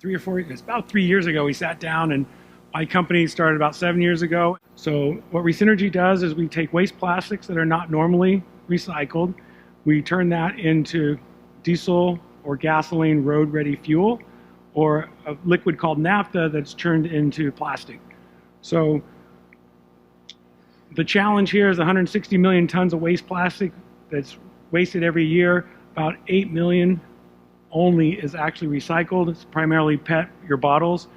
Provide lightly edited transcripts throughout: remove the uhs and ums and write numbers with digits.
It's about 3 years ago, we sat down, and my company started about 7 years ago. So what Resynergi does is we take waste plastics that are not normally recycled. We turn that into diesel or gasoline road-ready fuel, or a liquid called naphtha that's turned into plastic. So the challenge here is 160 million tons of waste plastic that's wasted every year. About 8 million only is actually recycled. It's primarily PET, your bottles.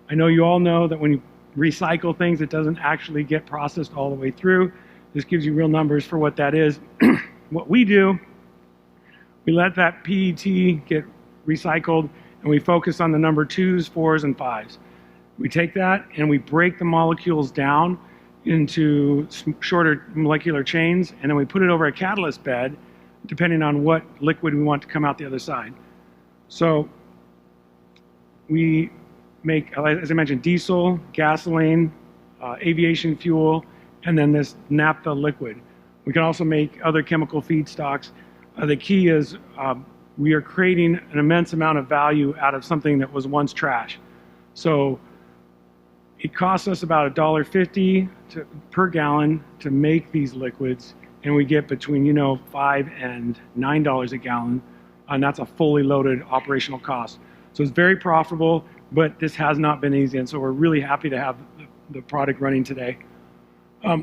I know you all know that when you recycle things, it doesn't actually get processed all the way through. This gives you real numbers for what that is. What we do, we let that PET get recycled, and we focus on the number 2s, 4s, and 5s. We take that and we break the molecules down into shorter molecular chains, and then we put it over a catalyst bed, depending on what liquid we want to come out the other side. So we make, as I mentioned, diesel, gasoline, aviation fuel, and then this naphtha liquid. We can also make other chemical feedstocks. The key is we are creating an immense amount of value out of something that was once trash. So it costs us about $1.50 per gallon to make these liquids, and we get between $5 and $9 a gallon, and that's a fully loaded operational cost. So it's very profitable, but this has not been easy, and so we're really happy to have the product running today.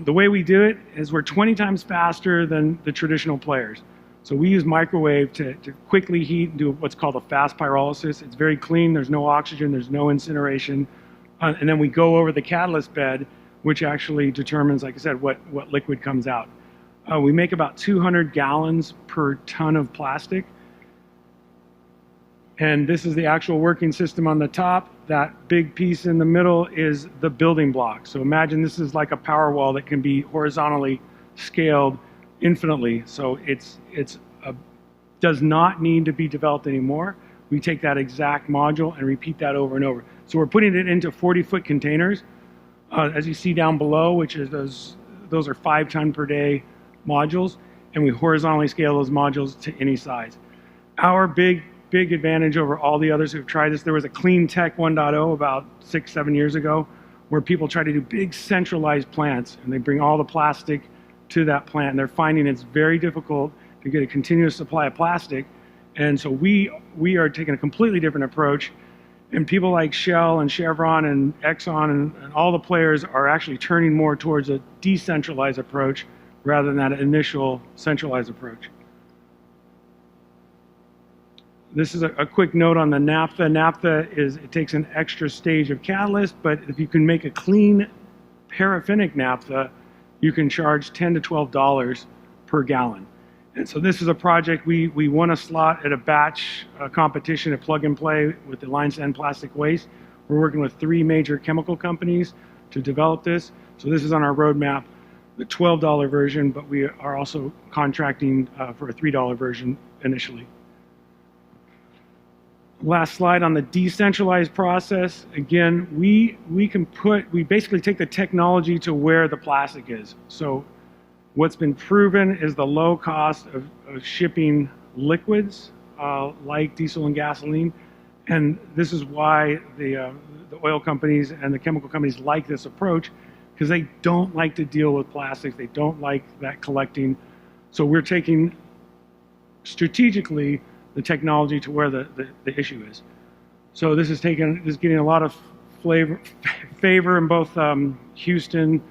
The way we do it is we're 20 times faster than the traditional players. So we use microwave to quickly heat and do what's called a fast pyrolysis. It's very clean, there's no oxygen, there's no incineration. And then we go over the catalyst bed, which actually determines, like I said, what liquid comes out. We make about 200 gallons per ton of plastic. And this is the actual working system on the top. That big piece in the middle is the building block. So imagine this is like a power wall that can be horizontally scaled infinitely. So it does not need to be developed anymore. We take that exact module and repeat that over and over. So we're putting it into 40-foot containers, as you see down below, which is those are 5-ton per day modules, and we horizontally scale those modules to any size. Our big advantage over all the others who've tried this, there was a Clean Tech 1.0 about 6-7 years ago, where people try to do big centralized plants, and they bring all the plastic to that plant, and they're finding it's very difficult to get a continuous supply of plastic. And so we are taking a completely different approach, and people like Shell and Chevron and Exxon and all the players are actually turning more towards a decentralized approach rather than that initial centralized approach. This is a quick note on the naphtha. Naphtha it takes an extra stage of catalyst, but if you can make a clean paraffinic naphtha, you can charge $10 to $12 per gallon. And so this is a project, we won a slot at a batch competition at Plug and Play with the line sand plastic waste. We're working with 3 major chemical companies to develop this. So this is on our roadmap, the $12 version, but we are also contracting for a $3 version initially. Last slide on the decentralized process. Again, we basically take the technology to where the plastic is. So what's been proven is the low cost of shipping liquids like diesel and gasoline, and this is why the oil companies and the chemical companies like this approach, because they don't like to deal with plastics. They don't like that collecting. So we're taking strategically the technology to where the issue is. So this is getting a lot of favor in both Houston,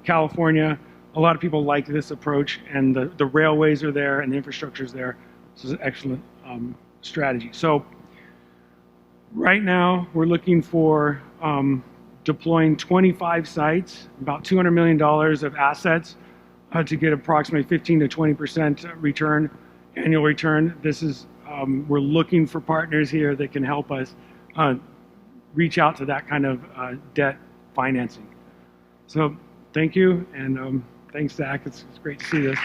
California. A lot of people like this approach, and the railways are there and the infrastructure is there. This is an excellent strategy. So right now we're looking for deploying 25 sites, about $200 million of assets to get approximately 15 to 20% annual return. This is we're looking for partners here that can help us reach out to that kind of debt financing. So thank you, and thanks, Zach. It's great to see this.